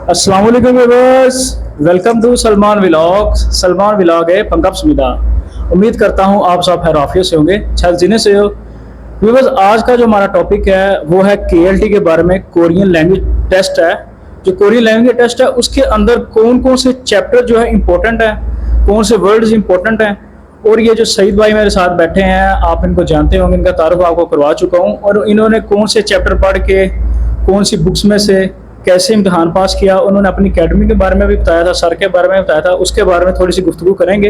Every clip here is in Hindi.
अस्सलाम वालेकुम viewers, welcome to Salman vlogs. Salman vlog है पंकज सुमिदा। उम्मीद करता हूँ आप सब खैरियत से होंगे, छल जीने से हो। व्यूअर्स, आज का जो हमारा टॉपिक है वो है केएलटी के बारे में। कोरियन लैंग्वेज टेस्ट है। जो कोरियन लैंग्वेज टेस्ट है उसके अंदर कौन कौन से चैप्टर जो है इंपॉर्टेंट है, कौन से वर्ड्स इंपॉर्टेंट हैं। और ये जो सईद भाई मेरे साथ बैठे हैं, आप इनको जानते होंगे, इनका तारुफ आपको करवा चुका हूँ। और इन्होंने कौन से चैप्टर पढ़ के, कौन सी बुक्स में से कैसे इम्तहान पास किया, उन्होंने अपनी अकेडमी के बारे में भी बताया था, सर के बारे में बताया था। उसके बारे में थोड़ी सी गुफ्तगू करेंगे।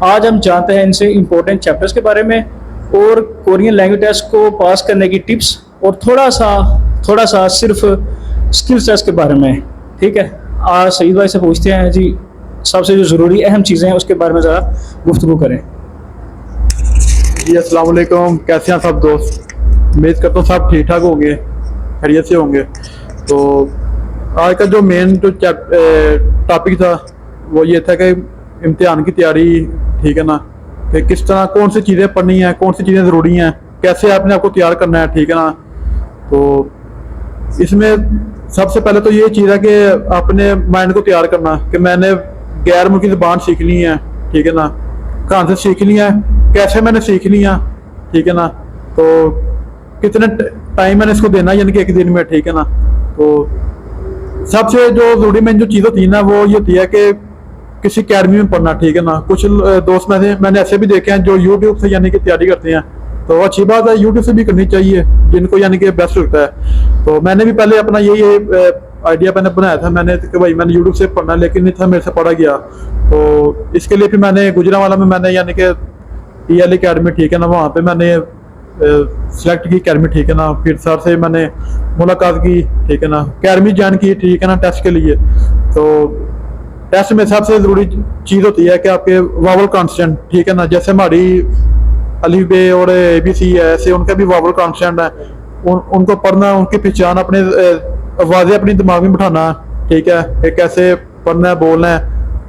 आज हम जानते हैं इनसे इंपॉर्टेंट चैप्टर्स के बारे में और कोरियन लैंग्वेज टेस्ट को पास करने की टिप्स, और थोड़ा सा सिर्फ स्किल्स टेस्ट के बारे में। ठीक है, आज सईद भाई से पूछते हैं जी, सबसे जो ज़रूरी अहम चीज़ें हैं उसके बारे में ज़रा गुफ्तगू करें। जी अस्सलाम वालेकुम, कैसे हैं सब दोस्त। उम्मीद करता हूँ सब ठीक ठाक होंगे, खैरियत से होंगे। तो आज का जो मेन जो टॉपिक था वो ये था कि इम्तिहान की तैयारी, ठीक है ना, कि किस तरह कौन सी चीज़ें पढ़नी है, कौन सी चीज़ें ज़रूरी हैं, कैसे आपने आपको तैयार करना है, ठीक है ना। तो इसमें सबसे पहले तो ये चीज़ है कि अपने माइंड को तैयार करना कि मैंने गैर मुल्की ज़बान सीखनी है, ठीक है ना। कहाँ से सीखनी है, कैसे मैंने सीखनी है, ठीक है ना। तो कितने टाइम मैंने इसको देना है, यानी कि एक दिन में, ठीक है ना। तो सबसे जो ज़रूरी मेन जो चीज़ होती है ना वो ये होती है कि किसी अकेडमी में पढ़ना, ठीक है ना। कुछ दोस्त मैंने ऐसे भी देखे हैं जो यूट्यूब से यानी कि तैयारी करते हैं। तो अच्छी बात है, यूट्यूब से भी करनी चाहिए जिनको यानी कि बेस्ट लगता है। तो मैंने भी पहले अपना यही आइडिया मैंने बनाया था, मैंने कि भाई मैंने यूट्यूब से पढ़ना, लेकिन नहीं था मेरे से पढ़ा गया। तो इसके लिए फिर मैंने गुजरांवाला में मैंने यानी कि EL अकेडमी, ठीक है ना, वहाँ पे मैंने सेलेक्ट की अकेडमी, ठीक है ना। फिर सर से मैंने मुलाकात की, ठीक है ना, अकेडमी ज्वाइन की, ठीक है ना, टेस्ट के लिए। तो टेस्ट में सबसे ज़रूरी चीज़ होती है कि आपके वावल कॉन्स्टेंट, ठीक है ना। जैसे हमारी अलिफ बे और ABC है, ऐसे उनका भी वावल कॉन्स्टेंट है। उनको पढ़ना, उनकी पहचान, अपने आवाज़ें अपनी दिमाग में बिठाना, ठीक है, कि कैसे पढ़ना है, बोलना है,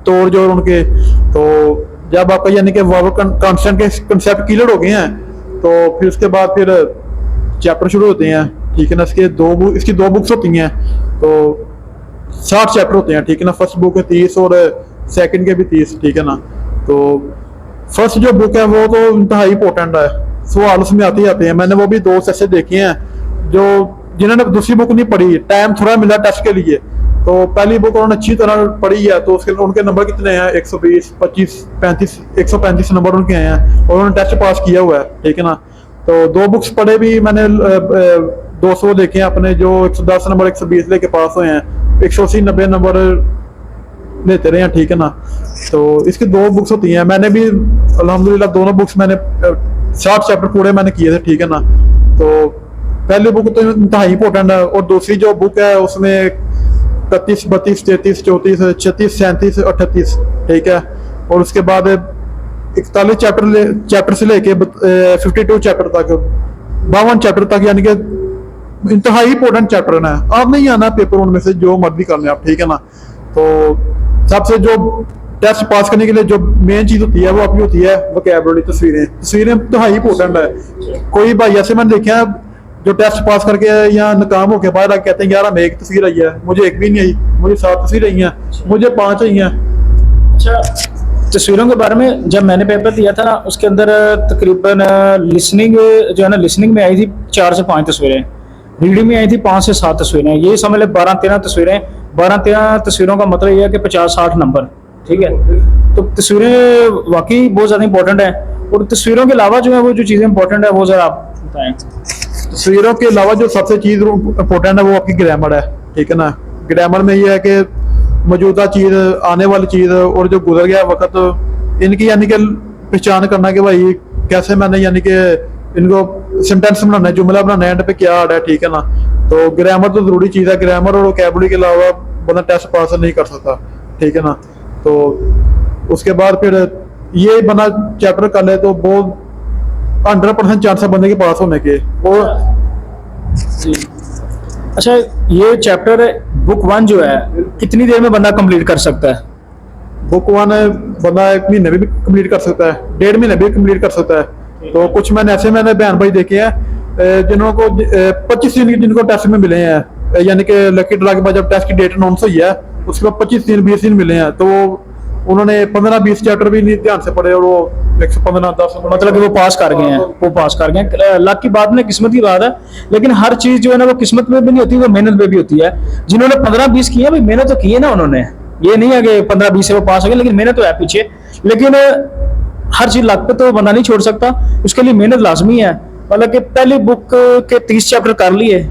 तोड़ जोड़ उनके। तो जब आपका यानी कि वावल कॉन्स्टेंट के कंसेप्ट क्लियर हो गए हैं तो फिर उसके बाद फिर चैप्टर शुरू होते हैं, ठीक है ना। इसकी दो बुक्स होती हैं, तो 60 चैप्टर होते हैं, ठीक है ना। फर्स्ट बुक है 30 और सेकंड के भी 30, ठीक है ना। तो फर्स्ट जो बुक है वो तो इंतहाई इंपॉर्टेंट है, सवाल उसमें आते ही आते हैं। मैंने वो भी दोस्त ऐसे देखे हैं जो जिन्होंने दूसरी बुक नहीं पढ़ी, टाइम थोड़ा मिला टेस्ट के लिए, तो पहली बुक उन्होंने अच्छी तरह पढ़ी है, तो उसके उनके नंबर कितने हैं, 120, 25, 35, 135 नंबर उनके आए हैं और उन्होंने टेस्ट पास किया हुआ है, ठीक है ना। तो दो बुक्स पढ़े भी मैंने 200 देखे हैं अपने, जो 110 नंबर 120 लेके पास हुए हैं, 180 90 नंबर लेते रहे हैं, ठीक है ना। तो इसकी दो बुक्स होती हैं, मैंने भी अल्हम्दुलिल्लाह दोनों बुक्स मैंने 60 चैप्टर पूरे मैंने किए थे, ठीक है ना। तो पहली बुक तो इंतहाई इंपॉर्टेंट है, और दूसरी जो बुक है उसमें 31, 32, 33, 34, 36, 37, 38, ठीक है। और उसके बाद 41 चैप्टर से लेके 52 चैप्टर तक, 52 चैप्टर तक, यानी कि इंतहाई इंपॉर्टेंट चैप्टर है। आप नहीं आना पेपर उनमें से जो मर्जी करने आप, ठीक है ना। तो सबसे जो टेस्ट पास करने के लिए जो मेन चीज होती है वो आपकी होती है वोकैबुलरी, तस्वीरें इंतहाई इंपॉर्टेंट है। कोई भाई ऐसे मैंने देखे हैं जो टेस्ट पास करके या नाकाम होकर बाहर आके कहते हैं यार हमें एक तस्वीर आई है, मुझे एक भी नहीं आई, मुझे 7 तस्वीर आई हैं, मुझे 5 आई हैं। अच्छा, तस्वीरों के बारे में जब मैंने पेपर दिया था ना, उसके अंदर तकरीबन लिसनिंग जो है ना, लिसनिंग में आई थी 4 से 5 तस्वीरें, रीडिंग में आई थी 5 से 7 तस्वीरें। ये समझ लें 12-13 तस्वीरें। 12-13 तस्वीरों का मतलब ये है कि 50-60 नंबर, ठीक है। तो तस्वीरें वाकई बहुत ज़्यादा इंपॉर्टेंट है। और तस्वीरों के अलावा जो है वो जो चीज़ें इंपॉर्टेंट है वो ज़रा आप बताएं। तस्वीरों के अलावा जो सबसे चीज इंपॉर्टेंट है वो आपकी ग्रामर है, ठीक है ना। ग्रामर में ये है कि मौजूदा चीज, आने वाली चीज और जो गुजर गया वक्त, इनकी यानी कि पहचान करना कि भाई कैसे मैंने यानी कि इनको सेंटेंस बनाना है, जुमला बनाना है, एंड पे क्या आ रहा है, ठीक है ना। तो ग्रामर तो जरूरी चीज है। ग्रामर और वोकैबुलरी के अलावा बंदा टेस्ट पास नहीं कर सकता, ठीक है ना। तो उसके बाद फिर ये बंदा चैप्टर कर ले तो बहुत 100% चांस है बंदे के पास होने के। और अच्छा, ये चैप्टर बुक 1 जो है कितनी देर में बंदा कंप्लीट कर सकता है? बुक 1 बंदा 1 महीने में भी कंप्लीट कर सकता है, 1.5 महीने भी कंप्लीट कर सकता है। तो कुछ मैंने बहन भाई देखे हैं जिन्हों को 25 दिन जिनको टेस्ट में मिले हैं, यानी कि लकी ड्रा के बाद जब टेस्ट की डेट अनाउंस हुई है उसके बाद 25 दिन 20 दिन मिले हैं, तो उन्होंने 15-20 चैप्टर भी नहीं ध्यान से पढ़े और वो 115-10 मतलब कि वो पास कर गए हैं, वो पास कर गए हैं। लक की बात नहीं, किस्मत की बात है, लेकिन हर चीज जो है ना वो किस्मत में भी नहीं होती, वो मेहनत में भी होती है। जिन्होंने 15-20 किए भाई मेहनत तो की है ना उन्होंने, ये नहीं है कि 15-20 से वो पास हो गए, लेकिन मेहनत तो है पीछे। लेकिन हर चीज लक पे तो बंदा नहीं छोड़ सकता, उसके लिए मेहनत लाजमी है। मतलब कि पहली बुक के 30 चैप्टर कर लिए,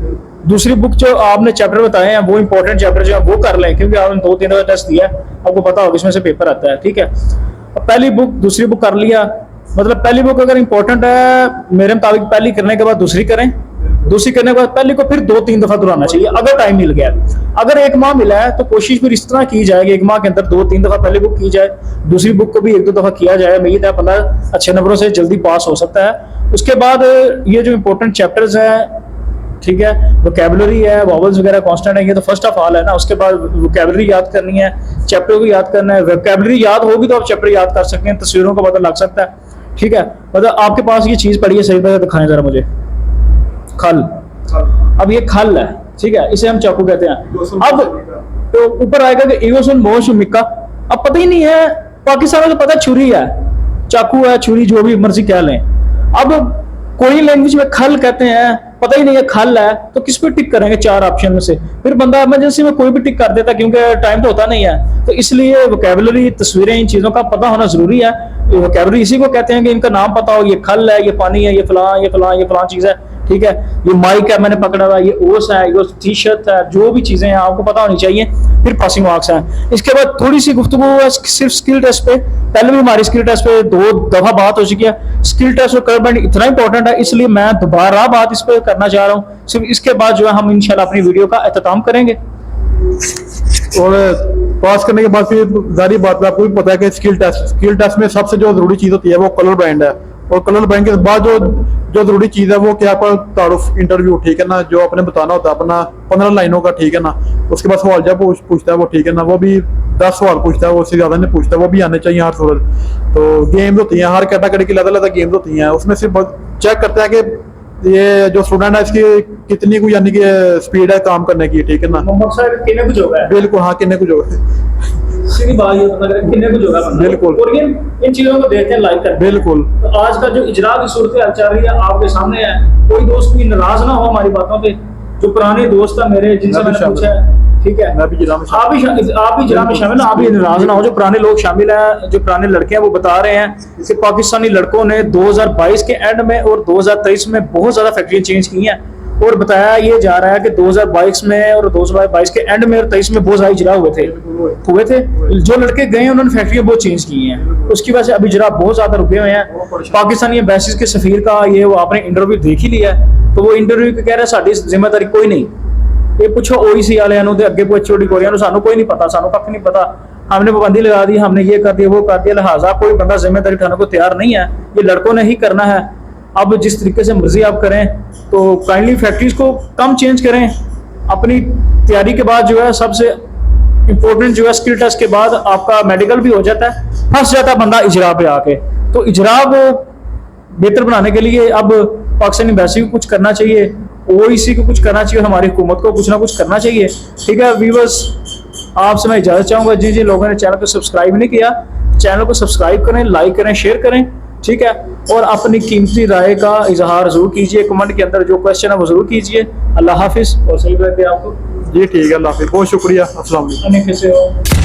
दूसरी बुक जो आपने चैप्टर बताए हैं वो इंपॉर्टेंट चैप्टर जो है वो कर लें, क्योंकि आपने 2-3 का टेस्ट दिया है, आपको पता होगा इसमें से पेपर आता है, ठीक है। अब पहली बुक दूसरी बुक कर लिया, मतलब पहली बुक अगर इंपॉर्टेंट है मेरे मुताबिक पहली करने के बाद दूसरी करें, दूसरी करने के बाद पहली को फिर 2-3 दफा दोहराना चाहिए अगर टाइम मिल गया। अगर 1 माह मिला है तो कोशिश फिर इस तरह की जाएगी 1 माह के अंदर 2-3 दफा पहली बुक की जाए, दूसरी बुक को भी 1-2 दफा किया जाए, उम्मीद है बंदा अच्छे नंबरों से जल्दी पास हो सकता है। उसके बाद ये जो इंपॉर्टेंट चैप्टर्स हैं, ठीक है, वोकैबुलरी है, वॉवल्स वगैरह कांस्टेंट है, ये तो फर्स्ट ऑफ ऑल है ना। उसके बाद वोकैबुलरी याद करनी है, चैप्टर को याद करना है। वोकैबुलरी याद होगी तो आप चैप्टर याद कर सकते हैं, तस्वीरों का पता लग सकता है, ठीक है। मतलब आपके पास ये चीज पड़ी है, सही तरह दिखाएं जरा मुझे। खल, अब ये खल है, ठीक है, इसे हम चाकू कहते हैं। अब तो ऊपर आएगा कि इवोसन मोश मिक्का, अब पता ही नहीं है, पाकिस्तान में तो पता छुरी है, चाकू है, छुरी, जो भी मर्जी कह लें। अब कोई लैंग्वेज में खल कहते हैं, पता ही नहीं है खल है, तो किस पे टिक करेंगे 4 ऑप्शन में से? फिर बंदा इमरजेंसी में कोई भी टिक कर देता, क्योंकि टाइम तो होता नहीं है। तो इसलिए वोकैबुलरी, तस्वीरें, इन चीजों का पता होना जरूरी है। वोकैबुलरी इसी को कहते हैं कि इनका नाम पता हो, ये खल है, ये पानी है, ये फलां, ये फलां, ये फलां चीज है, ठीक है। ये माइक है मैंने पकड़ा हुआ, ये ओस है, ये टी शर्ट है, जो भी चीजें हैं आपको पता होनी चाहिए, फिर पासिंग मार्क्स हैं। इसके बाद थोड़ी सी गुफ्तगू है सिर्फ स्किल टेस्ट पे। पहले भी हमारी स्किल टेस्ट पे 2 दफा बात हो चुकी है। स्किल टेस्ट और कर्व बैंड इतना इंपॉर्टेंट है, इसलिए मैं दोबारा बात इस पे करना चाह रहा हूँ। सिर्फ इसके बाद जो है हम इंशाल्लाह अपनी वीडियो का एहतमाम करेंगे। और पास करने के बाद फिर जारी बात है, आपको भी पता है कि स्किल टेस्ट में सबसे जो जरूरी चीज होती है वो कलर बैंड है। और कलर बैंड के बाद जो जरूरी चीज है वो क्या, आपका तारुफ इंटरव्यू, ठीक है ना, जो आपने बताना होता है अपना 15 लाइनों का, ठीक है ना। उसके बाद सवाल जब पूछता है वो, ठीक है ना, वो भी 10 सवाल पूछता है, वो उससे ज्यादा नहीं पूछता, वो भी आने चाहिए हर सूरत। तो गेम्स होती हैं, हर कैटेगरी की अलग अलग गेम्स होती हैं, उसमें सिर्फ चेक करते हैं कि ये जो स्टूडेंट है इसकी कितनी को यानी कि स्पीड है काम करने की, ठीक है ना। मोहम्मद साहब कितने कुछ होगा है? बिल्कुल, हाँ, कितने कुछ होगा, सीधी बात ये पता करें कितने कुछ होगा बंदा। बिल्कुल। और ये इन चीजों को देखते हैं, लाइक करते हैं। बिल्कुल। तो आज का जो इजरा की सूरत हाल चल रही है आपके सामने है, कोई दोस्त भी नाराज ना हो हमारी बातों पे। जो पुराने दोस्त है मेरे, जिनसे मैंने पूछा है, ठीक है, मैं भी जिला में आप भी जिला में शामिल, आप भी नाराज ना हो। जो पुराने लोग शामिल हैं, जो पुराने लड़के हैं, वो बता रहे हैं कि पाकिस्तानी लड़कों ने 2022 के एंड में और 2023 में बहुत ज्यादा फैक्ट्रियां चेंज की हैं। और बताया ये जा रहा है कि 2022 में और 2022 के एंड में और 23 में बहुत सारे इजरा हुए थे। जो लड़के गए हैं उन्होंने फैक्ट्रियां बहुत चेंज की हैं, उसकी वजह से अभी इजरा बहुत ज्यादा रुके हुए हैं। पाकिस्तानी एम्बेसी के सफीर का ये वो आपने इंटरव्यू देख ही लिया है, तो वो इंटरव्यू कह रहा है साड़ी जिम्मेदारी कोई नहीं, ये पूछो ओईसी वाले अगे एचओडी कोरिया सानू कोई नहीं पता, सानू कख नहीं पता, हमने पाबंदी लगा दी, हमने ये कर दिया, वो कर दिया, लिहाजा कोई बंदा जिम्मेदारी उठाने को तैयार नहीं है, ये लड़कों ने ही करना है। अब जिस तरीके से मर्जी आप करें, तो काइंडली फैक्ट्रीज को कम चेंज करें। अपनी तैयारी के बाद जो है सबसे इंपॉर्टेंट जो है स्किल टेस्ट के बाद आपका मेडिकल भी हो जाता है, फंस जाता है बंदा इजरा पे आके। तो इजरा को बेहतर बनाने के लिए अब पाकिस्तानी एम्बेसी को कुछ करना चाहिए, ओईसी को कुछ करना चाहिए, हमारी हुकूमत को कुछ ना कुछ करना चाहिए, ठीक है। व्यूअर्स, आपसे मैं इजाजत चाहूंगा। जिन लोगों ने चैनल को सब्सक्राइब नहीं किया, चैनल को सब्सक्राइब करें, लाइक करें, शेयर करें, ठीक है। और अपनी कीमती राय का इजहार जरूर कीजिए, कमेंट के अंदर जो क्वेश्चन है वो जरूर कीजिए। अल्लाह हाफिज, और सही रहते आपको। जी ठीक है, अल्लाह हाफिज, बहुत शुक्रिया, अस्सलाम वालेकुम। कैसे हो?